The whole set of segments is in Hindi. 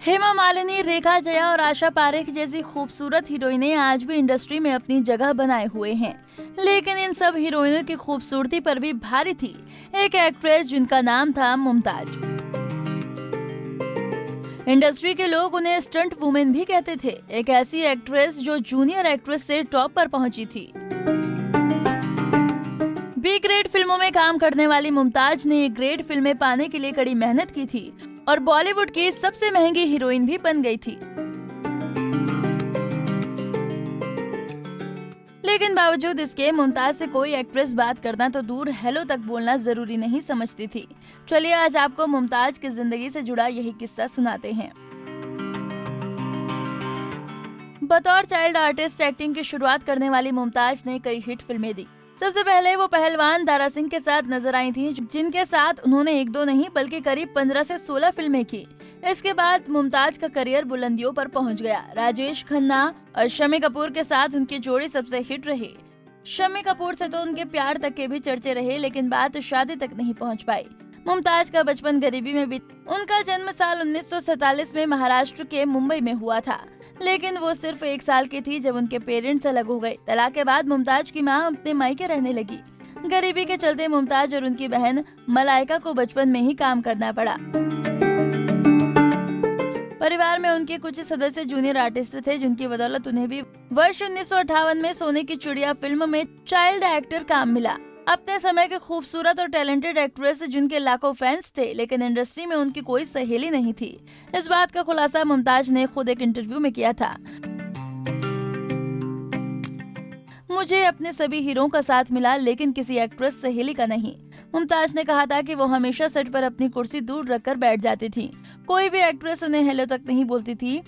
हेमा मालिनी, रेखा जया और आशा पारेख जैसी खूबसूरत हीरोइनें आज भी इंडस्ट्री में अपनी जगह बनाए हुए हैं, लेकिन इन सब हीरोइनों की खूबसूरती पर भी भारी थी एक एक्ट्रेस जिनका नाम था मुमताज। इंडस्ट्री के लोग उन्हें स्टंट वुमेन भी कहते थे। एक ऐसी एक्ट्रेस जो जूनियर एक्ट्रेस से टॉप पर पहुंची थी। बी ग्रेड फिल्मों में काम करने वाली मुमताज ने ग्रेड फिल्में पाने के लिए कड़ी मेहनत की थी और बॉलीवुड की सबसे महंगी हीरोइन भी बन गई थी। लेकिन बावजूद इसके मुमताज से कोई एक्ट्रेस बात करना तो दूर हेलो तक बोलना जरूरी नहीं समझती थी। चलिए आज आपको मुमताज की जिंदगी से जुड़ा यही किस्सा सुनाते हैं। बतौर चाइल्ड आर्टिस्ट एक्टिंग की शुरुआत करने वाली मुमताज ने कई हिट फिल्में दी। सबसे पहले वो पहलवान दारा सिंह के साथ नजर आई थीं, जिनके साथ उन्होंने एक दो नहीं बल्कि करीब 15 से 16 फिल्में की। इसके बाद मुमताज का करियर बुलंदियों पर पहुंच गया। राजेश खन्ना और शम्मी कपूर के साथ उनकी जोड़ी सबसे हिट रही। शम्मी कपूर से तो उनके प्यार तक के भी चर्चे रहे, लेकिन बात शादी तक नहीं पहुंच पाई। मुमताज का बचपन गरीबी में बीता। उनका जन्म साल 1947 में महाराष्ट्र के मुंबई में हुआ था, लेकिन वो सिर्फ 1 साल की थी जब उनके पेरेंट्स अलग हो गए। तलाक के बाद मुमताज की मां अपने मायके रहने लगी। गरीबी के चलते मुमताज और उनकी बहन मलाइका को बचपन में ही काम करना पड़ा। परिवार में उनके कुछ सदस्य जूनियर आर्टिस्ट थे, जिनकी बदौलत उन्हें भी वर्ष 1958 में सोने की चिड़िया फिल्म में चाइल्ड एक्टर काम मिला। अपने समय के खूबसूरत और टैलेंटेड एक्ट्रेस जिनके लाखों फैंस थे, लेकिन इंडस्ट्री में उनकी कोई सहेली नहीं थी। इस बात का खुलासा मुमताज ने खुद एक इंटरव्यू में किया था। मुझे अपने सभी हीरो का साथ मिला, लेकिन किसी एक्ट्रेस सहेली का नहीं। मुमताज ने कहा था कि वो हमेशा सेट पर अपनी कुर्सी दूर रखकर बैठ जाती थी। कोई भी एक्ट्रेस उन्हें हेलो तक नहीं बोलती थी।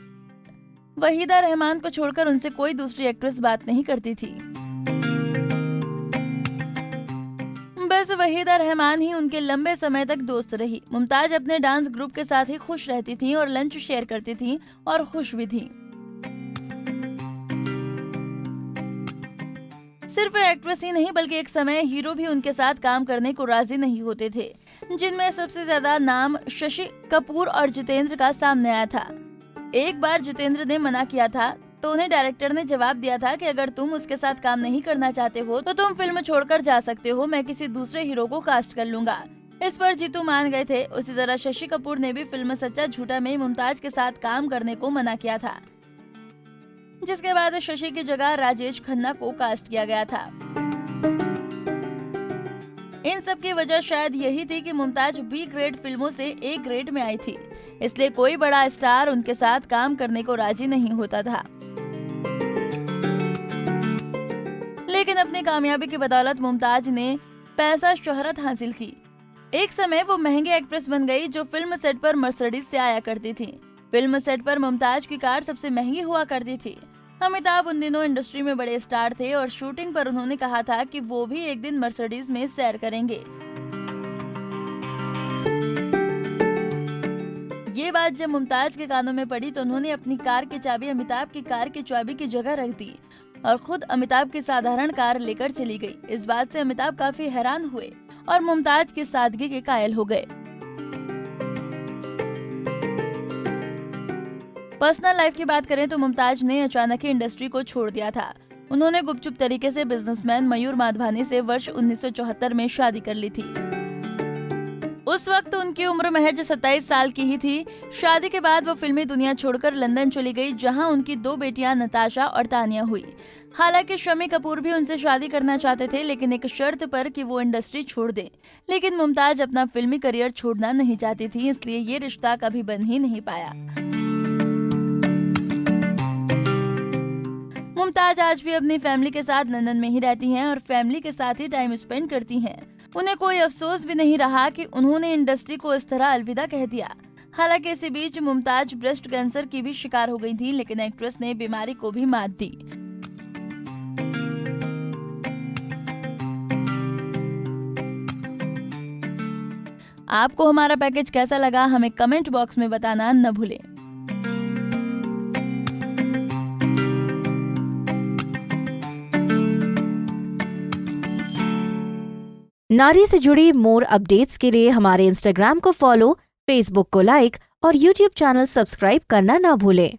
वहीदा रहमान को छोड़कर उनसे कोई दूसरी एक्ट्रेस बात नहीं करती थी। बस वहीदा रहमान ही उनके लंबे समय तक दोस्त रही। मुमताज अपने डांस ग्रुप के साथ ही खुश रहती थीं और लंच शेयर करती थीं और खुश भी थीं। सिर्फ एक्ट्रेस ही नहीं बल्कि एक समय हीरो भी उनके साथ काम करने को राजी नहीं होते थे, जिनमें सबसे ज्यादा नाम शशि कपूर और जितेंद्र का सामने आया था। एक बार जितेंद्र ने मना किया था तो उन्हें डायरेक्टर ने जवाब दिया था कि अगर तुम उसके साथ काम नहीं करना चाहते हो तो तुम फिल्म छोड़कर जा सकते हो, मैं किसी दूसरे हीरो को कास्ट कर लूंगा। इस पर जीतू मान गए थे। उसी तरह शशि कपूर ने भी फिल्म सच्चा झूठा में मुमताज के साथ काम करने को मना किया था, जिसके बाद शशि की जगह राजेश खन्ना को कास्ट किया गया था। इन सब की वजह शायद यही थी कि मुमताज बी ग्रेड फिल्मों से ए ग्रेड में आई थी, इसलिए कोई बड़ा स्टार उनके साथ काम करने को राजी नहीं होता था। लेकिन अपनी कामयाबी की बदौलत मुमताज ने पैसा शोहरत हासिल की। एक समय वो महंगी एक्ट्रेस बन गई जो फिल्म सेट पर मर्सिडीज से आया करती थी। फिल्म सेट पर मुमताज की कार सबसे महंगी हुआ करती थी। अमिताभ उन दिनों इंडस्ट्री में बड़े स्टार थे और शूटिंग पर उन्होंने कहा था कि वो भी एक दिन मर्सिडीज में सैर करेंगे। ये बात जब मुमताज के कानों में पड़ी तो उन्होंने अपनी कार की चाबी अमिताभ की कार की चाबी की जगह रख दी और खुद अमिताभ की साधारण कार लेकर चली गई। इस बात से अमिताभ काफी हैरान हुए और मुमताज की सादगी के कायल हो गए। पर्सनल लाइफ की बात करें तो मुमताज ने अचानक ही इंडस्ट्री को छोड़ दिया था। उन्होंने गुपचुप तरीके से बिजनेसमैन मयूर माधवानी से वर्ष 1974 में शादी कर ली थी। उस वक्त उनकी उम्र महज 27 साल की ही थी। शादी के बाद वो फिल्मी दुनिया छोड़कर लंदन चली गई, जहां उनकी 2 बेटियां नताशा और तानिया हुई। हालांकि शम्मी कपूर भी उनसे शादी करना चाहते थे, लेकिन एक शर्त पर कि वो इंडस्ट्री छोड़ दें। लेकिन मुमताज अपना फिल्मी करियर छोड़ना नहीं चाहती थी, इसलिए ये रिश्ता कभी बन ही नहीं पाया। मुमताज आज भी अपनी फैमिली के साथ लंदन में ही रहती हैं और फैमिली के साथ ही टाइम स्पेंड करती हैं। उन्हें कोई अफसोस भी नहीं रहा कि उन्होंने इंडस्ट्री को इस तरह अलविदा कह दिया। हालांकि इसी बीच मुमताज ब्रेस्ट कैंसर की भी शिकार हो गई थी, लेकिन एक्ट्रेस ने बीमारी को भी मात दी। आपको हमारा पैकेज कैसा लगा हमें कमेंट बॉक्स में बताना न भूलें। नारी से जुड़ी मोर अपडेट्स के लिए हमारे इंस्टाग्राम को फॉलो, फेसबुक को लाइक और YouTube चैनल सब्सक्राइब करना ना भूलें।